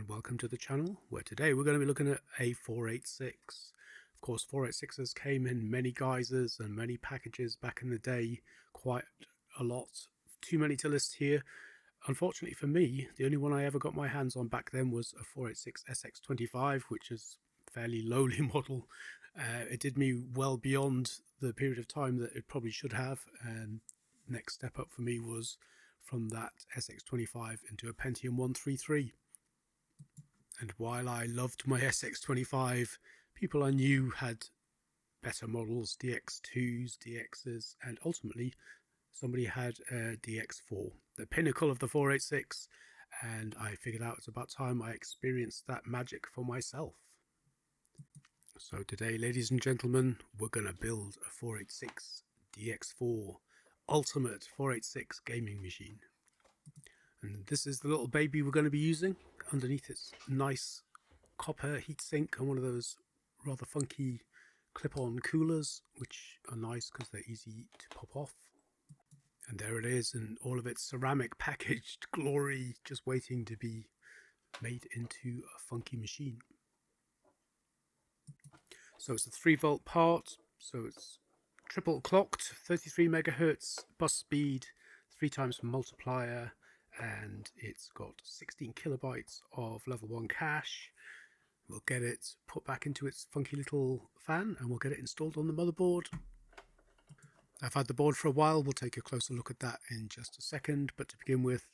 and welcome to the channel, where today we're going to be looking at a 486. Of course, 486s came in many guises and many packages back in the day, quite a lot. Too many to list here. Unfortunately for me, the only one I ever got my hands on back then was a 486 SX25, which is a fairly lowly model. It did me well beyond the period of time that it probably should have, and next step up for me was from that SX25 into a Pentium 133. And while I loved my SX25, people I knew had better models, DX2s, DXs, and ultimately somebody had a DX4, the pinnacle of the 486, and I figured out it's about time I experienced that magic for myself. So today, ladies and gentlemen, we're going to build a 486 DX4 Ultimate 486 gaming machine. And this is the little baby we're going to be using. Underneath it's nice copper heatsink and one of those rather funky clip-on coolers, which are nice because they're easy to pop off. And there it is in all of its ceramic packaged glory, just waiting to be made into a funky machine. So it's a 3-volt part, so it's triple clocked, 33 megahertz bus speed, 3 times multiplier, and it's got 16 kilobytes of level 1 cache. We'll get it put back into its funky little fan and we'll get it installed on the motherboard. I've had the board for a while, we'll take a closer look at that in just a second, but to begin with,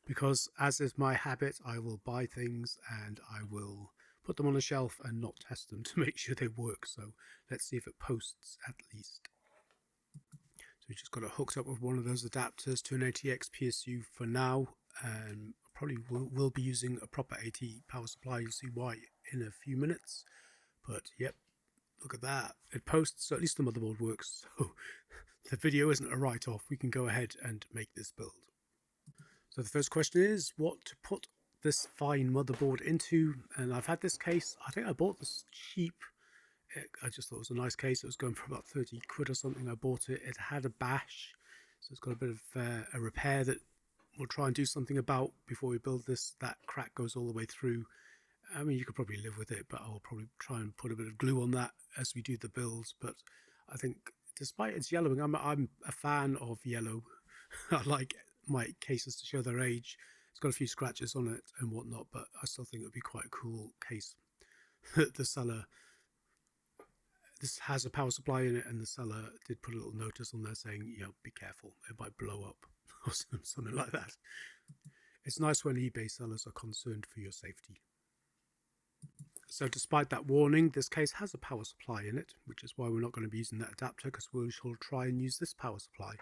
because as is my habit, I will buy things and I will put them on a shelf and not test them to make sure they work. So let's see if it posts at least. So we just got it hooked up with one of those adapters to an ATX PSU for now, and probably will be using a proper AT power supply. You'll see why in a few minutes. But yep, look at that. It posts, so at least the motherboard works. So the video isn't a write-off. We can go ahead and make this build. So the first question is what to put this fine motherboard into, and I've had this case. I think I bought this cheap. I just thought it was a nice case. It was going for about 30 quid or something. I bought it. It had a bash, so it's got a bit of a repair that we'll try and do something about before we build this. That crack goes all the way through. I mean, you could probably live with it, but I'll probably try and put a bit of glue on that as we do the builds. But I think despite its yellowing, I'm a fan of yellow. I like my cases to show their age. It's got a few scratches on it and whatnot, but I still think it would be quite a cool case. The seller, this has a power supply in it, and the seller did put a little notice on there saying, you know, be careful, it might blow up or something like that. It's nice when eBay sellers are concerned for your safety. So despite that warning, this case has a power supply in it, which is why we're not going to be using that adapter, because we shall try and use this power supply.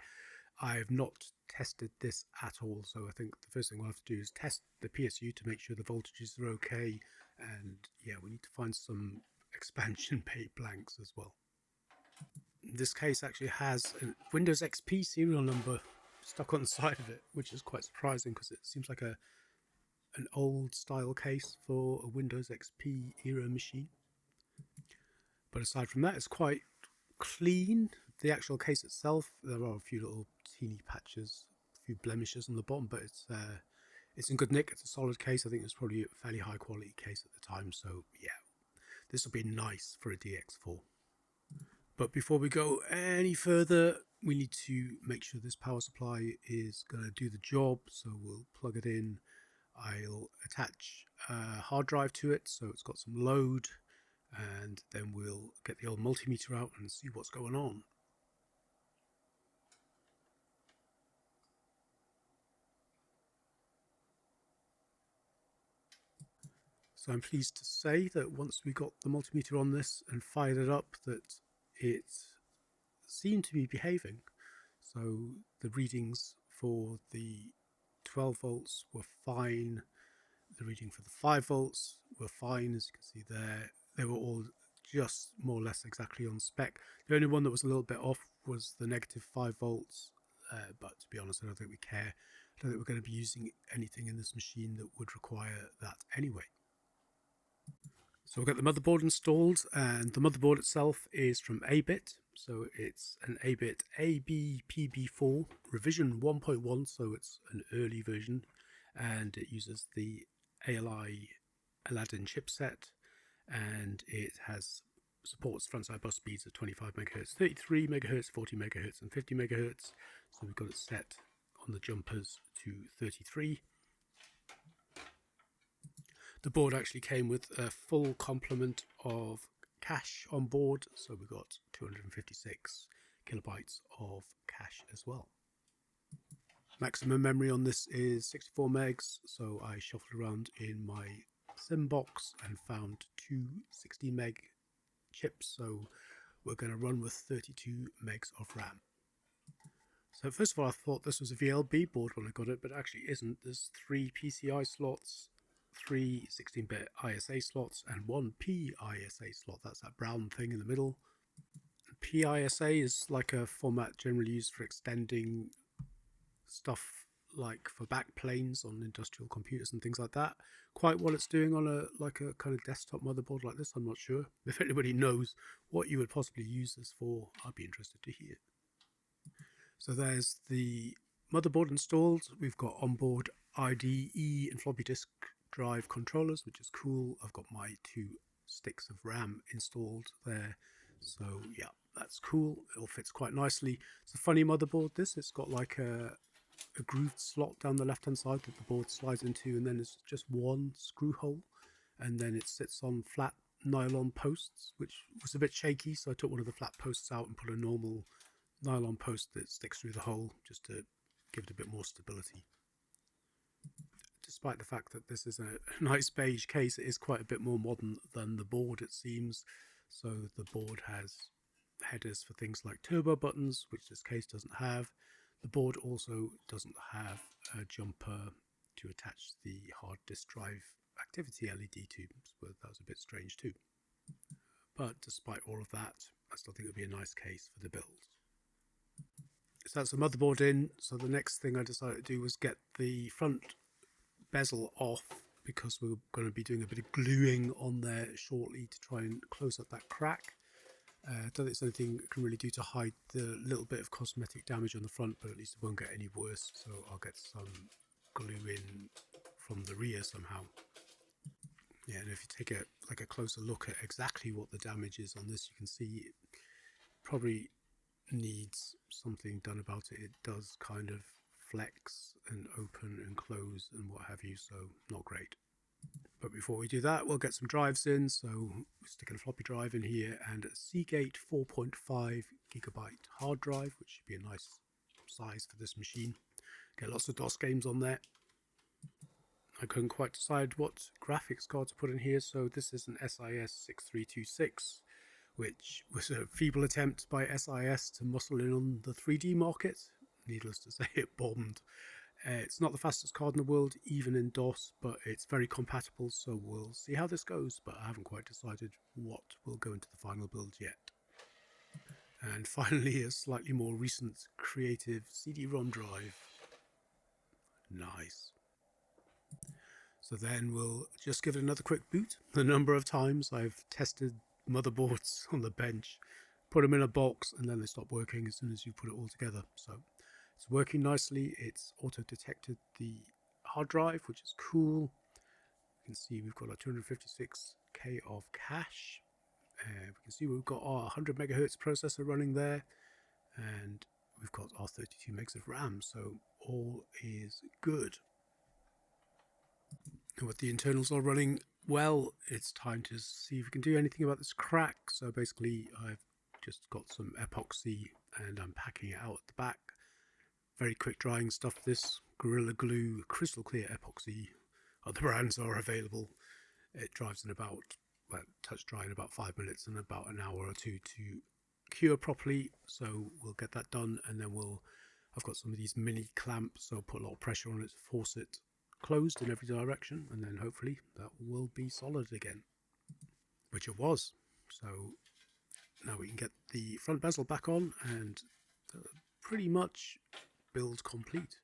I have not tested this at all, so I think the first thing we'll have to do is test the PSU to make sure the voltages are okay, and yeah, we need to find some expansion pay blanks as well. This case actually has a Windows XP serial number stuck on the side of it, which is quite surprising because it seems like an old style case for a Windows XP era machine. But aside from that, it's quite clean. The actual case itself, there are a few little teeny patches, a few blemishes on the bottom, but it's in good nick. It's a solid case. I think it's probably a fairly high quality case at the time, so yeah, this will be nice for a DX4. But before we go any further, we need to make sure this power supply is going to do the job, so we'll plug it in. I'll attach a hard drive to it so it's got some load, and then we'll get the old multimeter out and see what's going on. So I'm pleased to say that once we got the multimeter on this and fired it up, that it seemed to be behaving. So the readings for the 12 volts were fine. The reading for the 5 volts were fine, as you can see there. They were all just more or less exactly on spec. The only one that was a little bit off was the negative 5 volts, but to be honest, I don't think we care. I don't think we're going to be using anything in this machine that would require that anyway. So we've got the motherboard installed, and the motherboard itself is from ABIT. So it's an ABIT ABPB4 revision 1.1, so it's an early version, and it uses the ALI Aladdin chipset, and it has supports frontside bus speeds of 25 megahertz, 33 megahertz, 40 megahertz, and 50 megahertz. So we've got it set on the jumpers to 33. The board actually came with a full complement of cache on board, so we've got 256 kilobytes of cache as well. Maximum memory on this is 64 megs, so I shuffled around in my sim box and found two 16 meg chips, so we're going to run with 32 megs of RAM. So first of all, I thought this was a VLB board when I got it, but it actually isn't. There's 3 PCI slots, 3 16-bit ISA slots, and 1 PISA slot. That's that brown thing in the middle. PISA is like a format generally used for extending stuff like for backplanes on industrial computers and things like that. Quite what it's doing on a kind of desktop motherboard like this, I'm not sure. If anybody knows what you would possibly use this for, I'd be interested to hear. So there's the motherboard installed. We've got onboard IDE and floppy disk drive controllers, which is cool. I've got my 2 sticks of RAM installed there. So yeah, that's cool. It all fits quite nicely. It's a funny motherboard, this. It's got like a grooved slot down the left hand side that the board slides into, and then it's just one screw hole, and then it sits on flat nylon posts, which was a bit shaky, so I took one of the flat posts out and put a normal nylon post that sticks through the hole just to give it a bit more stability. Despite the fact that this is a nice beige case, it is quite a bit more modern than the board, it seems. So the board has headers for things like turbo buttons, which this case doesn't have. The board also doesn't have a jumper to attach the hard disk drive activity LED to, so that was a bit strange too. But despite all of that, I still think it would be a nice case for the build. So that's the motherboard in. So the next thing I decided to do was get the front bezel off, because we're going to be doing a bit of gluing on there shortly to try and close up that crack. I don't think there's anything I can really do to hide the little bit of cosmetic damage on the front, but at least it won't get any worse. So I'll get some glue in from the rear somehow. Yeah, and if you take a closer look at exactly what the damage is on this, you can see it probably needs something done about it. It does kind of flex and open and close and what have you, so not great. But before we do that, we'll get some drives in. So we're sticking a floppy drive in here and a Seagate 4.5 gigabyte hard drive, which should be a nice size for this machine. Get lots of DOS games on there. I couldn't quite decide what graphics card to put in here, so this is an SIS 6326, which was a feeble attempt by SIS to muscle in on the 3D market. Needless to say, it bombed. It's not the fastest card in the world, even in DOS, but it's very compatible, so we'll see how this goes, but I haven't quite decided what will go into the final build yet. And finally, a slightly more recent creative CD-ROM drive. Nice. So then we'll just give it another quick boot. The number of times I've tested motherboards on the bench, put them in a box, and then they stop working as soon as you put it all together. So it's working nicely. It's auto-detected the hard drive, which is cool. You can see we've got our 256k of cache. We can see we've got our 100 megahertz processor running there, and we've got our 32 megs of RAM, so all is good. And with the internals all running well, it's time to see if we can do anything about this crack. So basically I've just got some epoxy and I'm packing it out at the back. Very quick drying stuff, this Gorilla Glue crystal clear epoxy. Other brands are available. It dries in about, well, touch dry in about 5 minutes and about an hour or two to cure properly. So we'll get that done, and then I've got some of these mini clamps, so I'll put a lot of pressure on it to force it closed in every direction, and then hopefully that will be solid again, which it was. So now we can get the front bezel back on, and pretty much build complete.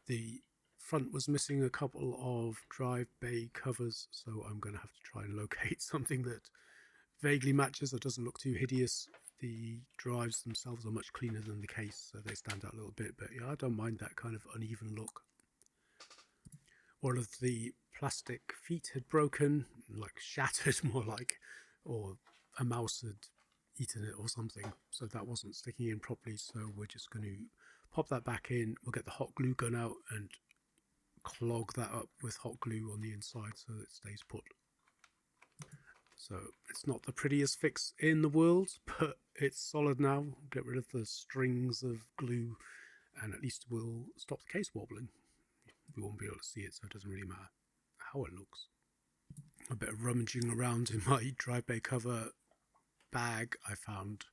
The front was missing a couple of drive bay covers, so I'm going to have to try and locate something that vaguely matches or doesn't look too hideous. The drives themselves are much cleaner than the case, so they stand out a little bit, but yeah, I don't mind that kind of uneven look. one of the plastic feet had broken, like shattered more like, or a mouse had eaten it or something, so that wasn't sticking in properly. So we're just going to pop that back in. We'll get the hot glue gun out and clog that up with hot glue on the inside so it stays put. So it's not the prettiest fix in the world, but it's solid now. Get rid of the strings of glue and at least we'll stop the case wobbling. You won't be able to see it, so it doesn't really matter how it looks. A bit of rummaging around in my drive bay cover bag, I found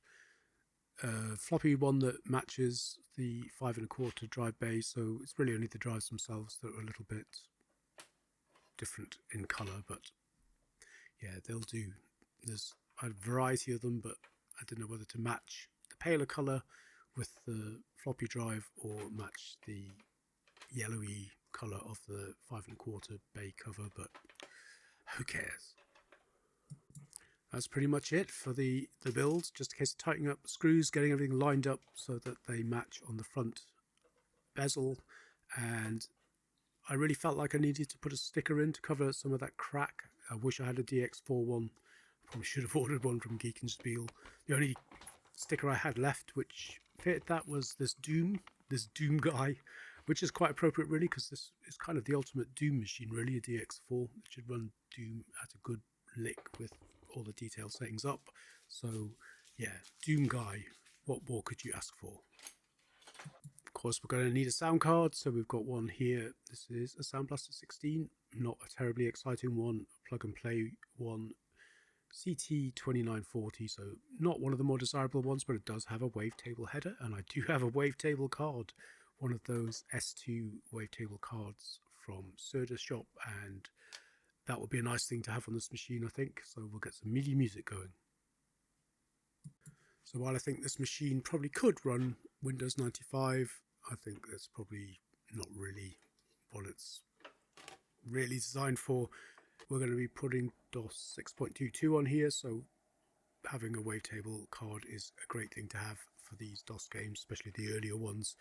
a floppy one that matches the 5 1/4 drive bay, so it's really only the drives themselves that are a little bit different in colour, but yeah, they'll do. There's a variety of them, but I didn't know whether to match the paler colour with the floppy drive or match the yellowy colour of the 5 1/4 bay cover, but who cares? That's pretty much it for the build. Just a case of tightening up the screws, getting everything lined up so that they match on the front bezel, and I really felt like I needed to put a sticker in to cover some of that crack. I wish I had a DX4 one. Probably should have ordered one from Geek and Spiel. The only sticker I had left which fit that was this Doom guy, which is quite appropriate really, because this is kind of the ultimate Doom machine really, a DX4. It should run Doom at a good lick with all the detail settings up. So yeah, Doom guy, what more could you ask for? Of course, we're going to need a sound card, so we've got one here. This is a Sound Blaster 16, not a terribly exciting one, plug and play one, CT2940, so not one of the more desirable ones, but it does have a wavetable header, and I do have a wavetable card, one of those S2 wavetable cards from Serda Shop, and that would be a nice thing to have on this machine, I think. So we'll get some MIDI music going. So while I think this machine probably could run Windows 95, I think that's probably not really what it's really designed for. We're going to be putting DOS 6.22 on here, so having a wavetable card is a great thing to have for these DOS games, especially the earlier ones.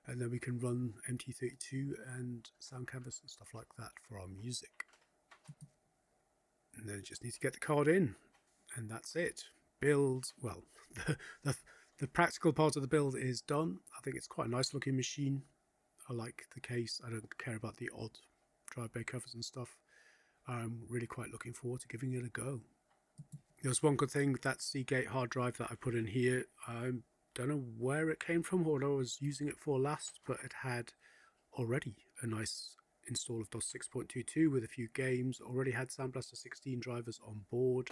And then we can run MT32 and Sound Canvas and stuff like that for our music. And then just need to get the card in, and that's it. Build, well, the practical part of the build is done. I think it's quite a nice looking machine. I like the case. I don't care about the odd drive bay covers and stuff. I'm really quite looking forward to giving it a go. There's one good thing, that Seagate hard drive that I put in here, I don't know where it came from or what I was using it for last, but it had already a nice install of DOS 6.22 with a few games, already had Sound Blaster 16 drivers on board.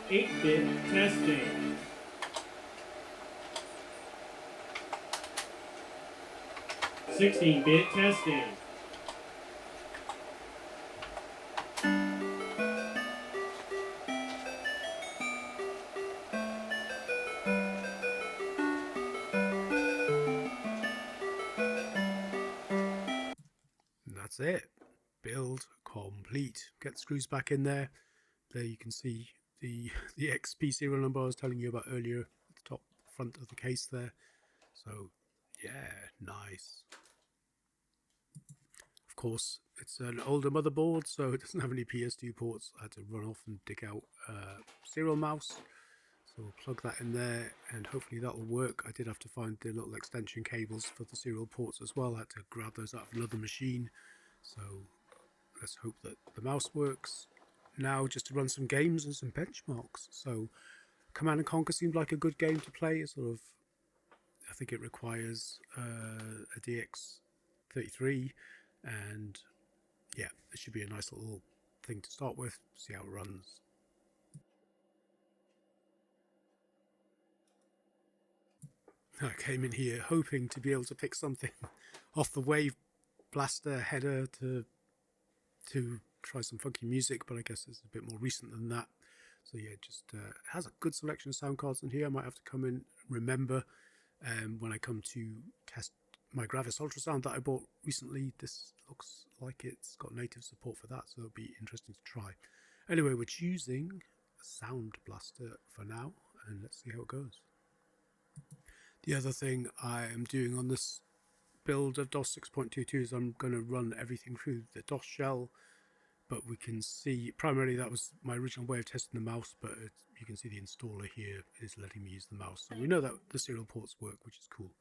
8-bit testing. 16-bit testing. And that's it. Build complete. Get the screws back in there. There you can see the XP serial number I was telling you about earlier at the top front of the case there. So yeah, nice. Of course, it's an older motherboard, so it doesn't have any PS2 ports. I had to run off and dig out a serial mouse. So we'll plug that in there and hopefully that'll work. I did have to find the little extension cables for the serial ports as well. I had to grab those out of another machine. So let's hope that the mouse works. Now just to run some games and some benchmarks. So Command & Conquer seemed like a good game to play. It's sort of, I think it requires a DX33, and yeah, it should be a nice little thing to start with, see how it runs. I came in here hoping to be able to pick something off the Wave Blaster header to try some funky music, but I guess it's a bit more recent than that. So yeah, just has a good selection of sound cards in here. I might have to come in, remember, when I come to test my Gravis Ultrasound that I bought recently. This looks like it's got native support for that, so it'll be interesting to try. Anyway, we're choosing Sound Blaster for now, and let's see how it goes. The other thing I am doing on this build of DOS 6.22 is I'm going to run everything through the DOS shell, but we can see primarily that was my original way of testing the mouse, but you can see the installer here is letting me use the mouse, so we know that the serial ports work, which is cool.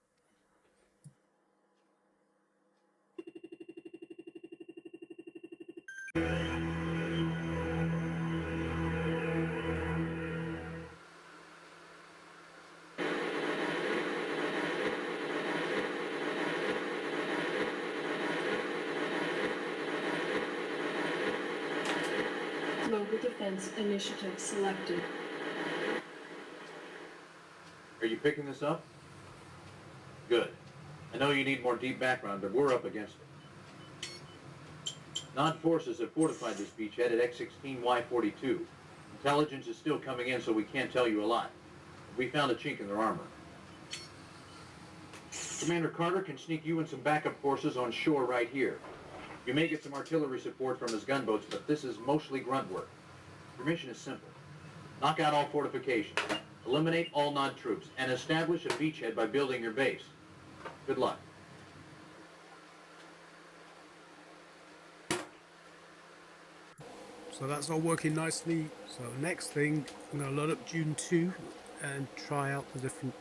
Global Defense Initiative selected. Are you picking this up? Good. I know you need more deep background, but we're up against it. Nod forces have fortified this beachhead at X-16Y42. Intelligence is still coming in, so we can't tell you a lot. We found a chink in their armor. Commander Carter can sneak you and some backup forces on shore right here. You may get some artillery support from his gunboats, but this is mostly grunt work. Your mission is simple. Knock out all fortifications, eliminate all Nod troops, and establish a beachhead by building your base. Good luck. So that's all working nicely. So next thing, I'm going to load up June 2 and try out the different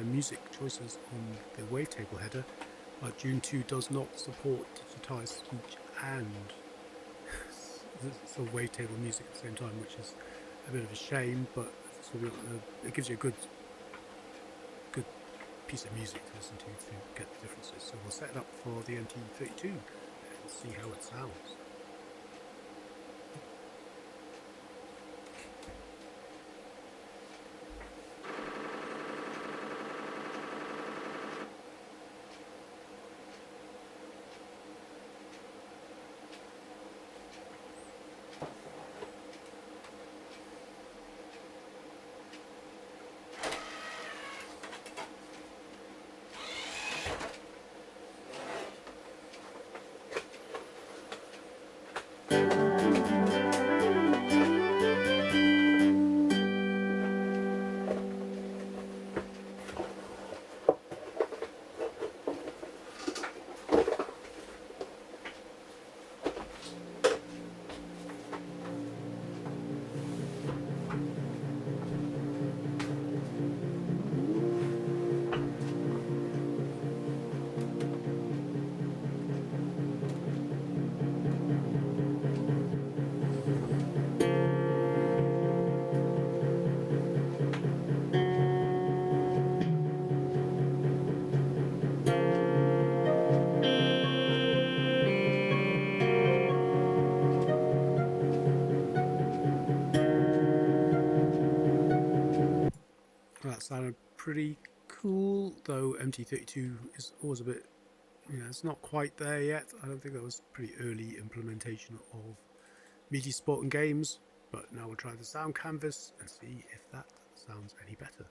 music choices on the wavetable header. But June 2 does not support digitized speech and sort of wavetable music at the same time, which is a bit of a shame, but it gives you a good piece of music to listen to get the differences. So we'll set it up for the MT32 and see how it sounds. That sounded pretty cool, though MT32 is always a bit, it's not quite there yet. I don't think that was pretty early implementation of MIDI sport and games, but now we'll try the sound canvas and see if that sounds any better.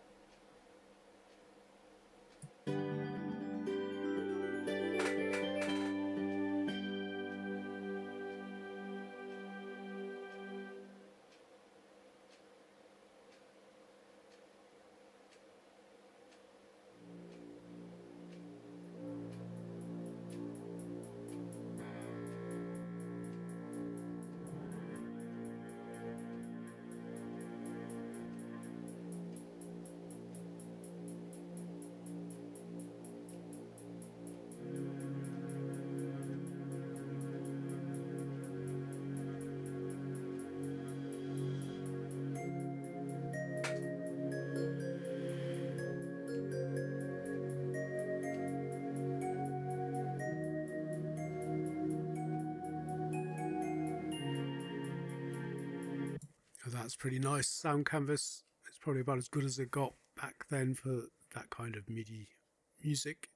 That's pretty nice sound canvas. It's probably about as good as it got back then for that kind of MIDI music.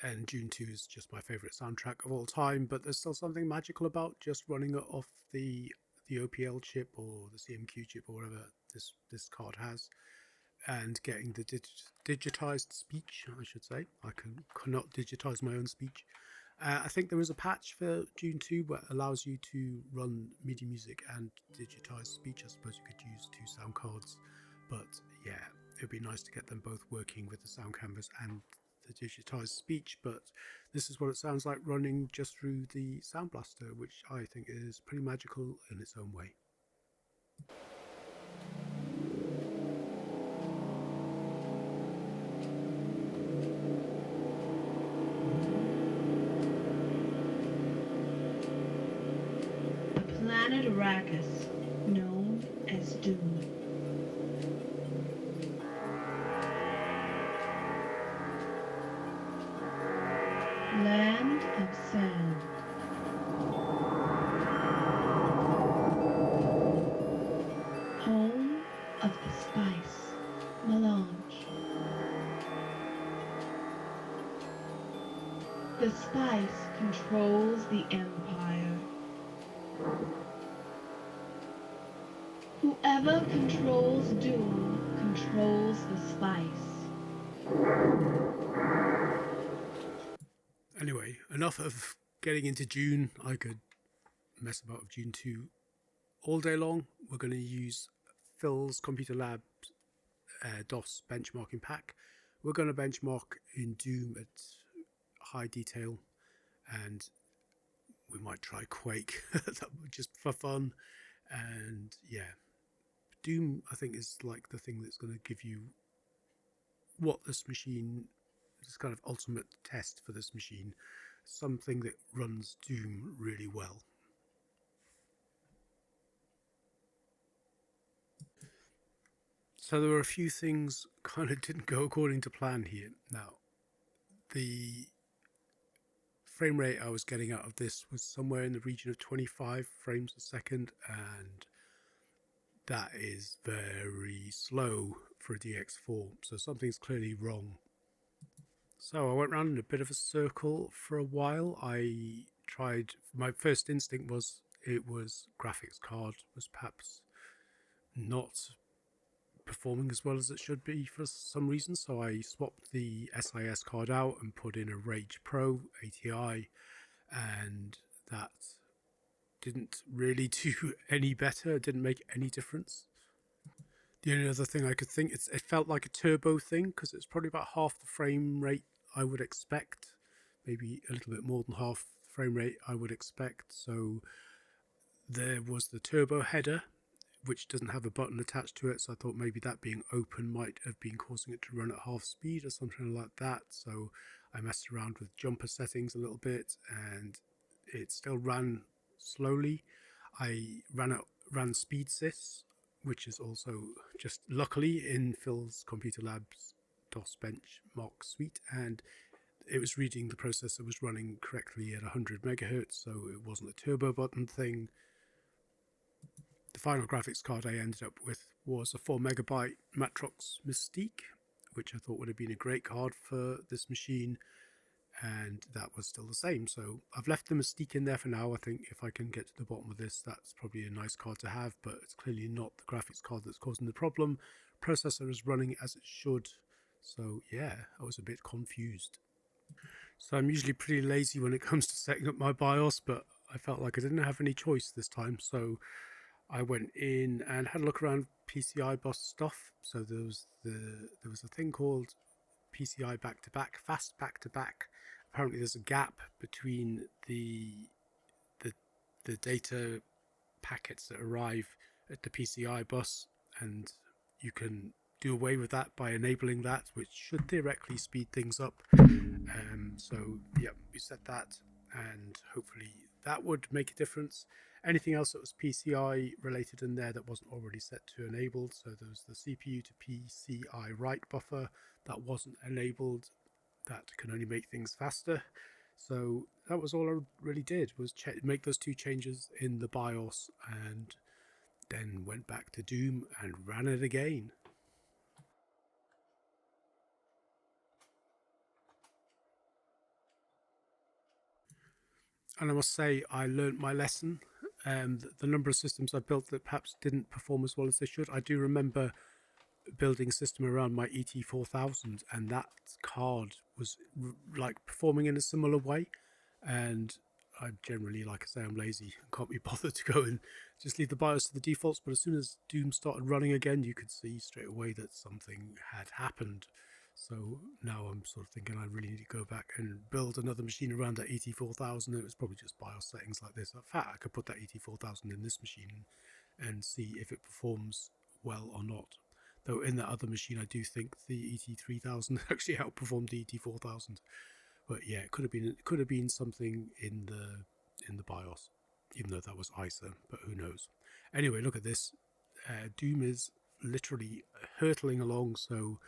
And June 2 is just my favourite soundtrack of all time, but there's still something magical about just running it off the OPL chip or the CMQ chip or whatever this card has, and getting the digitized speech, I should say. I cannot digitize my own speech. I think there is a patch for June 2 that allows you to run MIDI music and digitized speech. I suppose you could use two sound cards, but yeah, it would be nice to get them both working with the sound canvas and the digitized speech, but this is what it sounds like running just through the Sound Blaster, which I think is pretty magical in its own way. The planet Arrakis, known as Doom. Land of Sand. Home of the spice, melange. The spice controls the Empire. Whoever controls Doom controls the spice. Anyway, enough of getting into Dune. I could mess about with Dune 2 all day long. We're going to use Phil's Computer Lab DOS benchmarking pack. We're going to benchmark in Doom at high detail, and we might try Quake just for fun. And yeah, Doom I think is like the thing that's going to give you what this machine, this kind of ultimate test for this machine, something that runs Doom really well. So there were a few things kind of didn't go according to plan here. Now, the frame rate I was getting out of this was somewhere in the region of 25 frames a second, and that is very slow for a DX4, so something's clearly wrong. So I went around in a bit of a circle for a while. I tried, my first instinct was it was graphics card was perhaps not performing as well as it should be for some reason, so I swapped the SIS card out and put in a Rage Pro ATI, and that didn't really do any better. It didn't make any difference. The only other thing I could think, it felt like a turbo thing, because it's probably about half the frame rate I would expect, maybe a little bit more than half the frame rate I would expect. So there was the turbo header, which doesn't have a button attached to it, so I thought maybe that being open might have been causing it to run at half speed or something like that. So I messed around with jumper settings a little bit, and it still ran slowly. I ran speed sys, which is also just luckily in Phil's Computer Lab's DOS benchmark suite, and it was reading the processor was running correctly at 100 megahertz, so it wasn't a turbo button thing. The final graphics card I ended up with was a 4 megabyte Matrox Mystique, which I thought would have been a great card for this machine, and that was still the same. So I've left the Mystique in there for now. I think if I can get to the bottom of this, that's probably a nice card to have, but it's clearly not the graphics card that's causing the problem. Processor is running as it should, so yeah, I was a bit confused. So I'm usually pretty lazy when it comes to setting up my BIOS, but I felt like I didn't have any choice this time, so I went in and had a look around PCI bus stuff. So there was a thing called PCI back-to-back, fast back-to-back. Apparently there's a gap between the data packets that arrive at the PCI bus, and you can do away with that by enabling that, which should theoretically speed things up. So yeah, we set that, and hopefully that would make a difference. Anything else that was PCI related in there that wasn't already set to enabled, so there was the CPU to PCI write buffer that wasn't enabled, that can only make things faster. So that was all I really did, was make those two changes in the BIOS, and then went back to Doom and ran it again. And I must say, I learnt my lesson. The number of systems I built that perhaps didn't perform as well as they should. I do remember building a system around my ET4000, and that card was like performing in a similar way. And I generally, like I say, I'm lazy and can't be bothered to go and just leave the BIOS to the defaults. But as soon as Doom started running again, you could see straight away that something had happened. So now I'm sort of thinking I really need to go back and build another machine around that 84,000. It was probably just BIOS settings like this. In fact, I could put that 84,000 in this machine and see if it performs well or not. Though in that other machine, I do think the ET3000 actually outperformed the ET4000. But yeah, it could have been something in the BIOS, even though that was ISA. But who knows? Anyway, look at this. Doom is literally hurtling along, so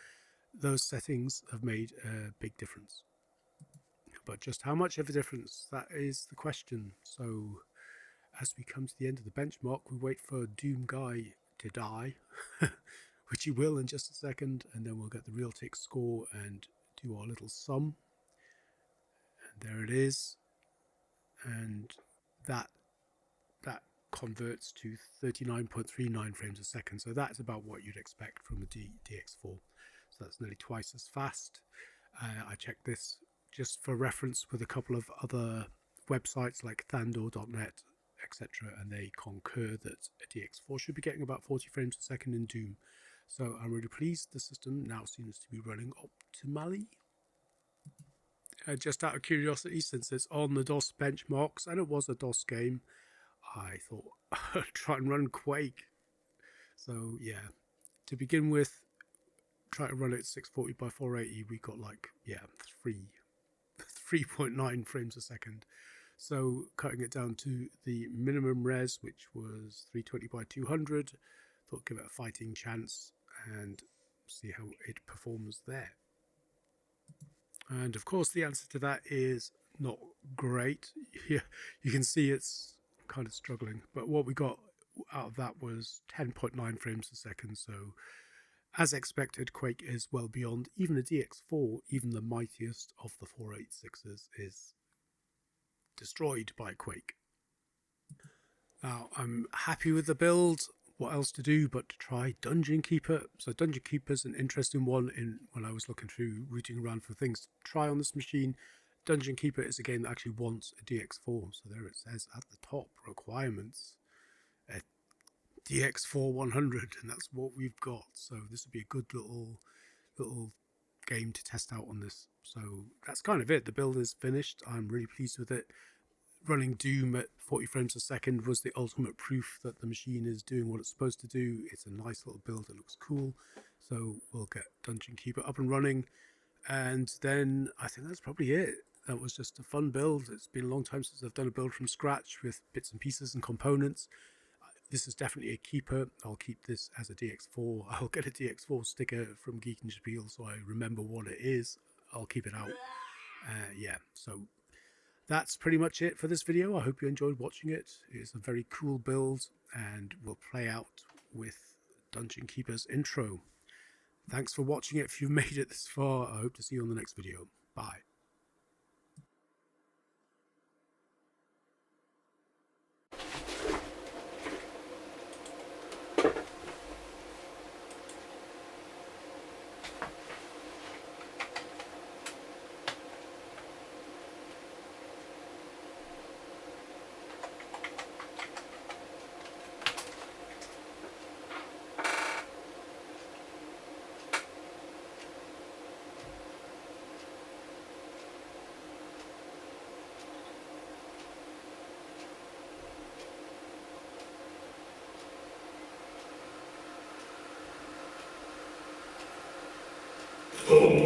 those settings have made a big difference. But just how much of a difference, that is the question. So as we come to the end of the benchmark, we wait for Doom Guy to die, which he will in just a second, and then we'll get the real tick score and do our little sum. And there it is. And that converts to 39.39 frames a second. So that's about what you'd expect from a DX4. So that's nearly twice as fast. I checked this just for reference with a couple of other websites like Thandor.net, etc., and they concur that a DX4 should be getting about 40 frames a second in Doom. So I'm really pleased the system now seems to be running optimally. Just out of curiosity, since it's on the DOS benchmarks, and it was a DOS game, I thought I'd try and run Quake. So yeah, to begin with, try to run it at 640 by 480, we got like, yeah, 3.9 frames a second. So cutting it down to the minimum res, which was 320 by 200, thought give it a fighting chance and see how it performs there. And of course the answer to that is not great. Yeah, you can see it's kind of struggling, but what we got out of that was 10.9 frames a second. So as expected, Quake is well beyond even a DX4. Even the mightiest of the 486s is destroyed by Quake. Now I'm happy with the build. What else to do but to try Dungeon Keeper? So Dungeon Keeper's an interesting one. When I was looking through rooting around for things to try on this machine, Dungeon Keeper is a game that actually wants a DX4. So there it says at the top, requirements, a DX4 100, and that's what we've got. So this would be a good little game to test out on this. So that's kind of it. The build is finished. I'm really pleased with it. Running Doom at 40 frames a second was the ultimate proof that the machine is doing what it's supposed to do. It's a nice little build. It looks cool. So we'll get Dungeon Keeper up and running. And then I think that's probably it. That was just a fun build. It's been a long time since I've done a build from scratch with bits and pieces and components. This is definitely a keeper. I'll keep this as a DX4. I'll get a DX4 sticker from Geek and Spiel so I remember what it is. I'll keep it out. Yeah, so that's pretty much it for this video. I hope you enjoyed watching it. It's a very cool build and we'll play out with Dungeon Keeper's intro. Thanks for watching it. If you've made it this far, I hope to see you on the next video. Bye. Oh.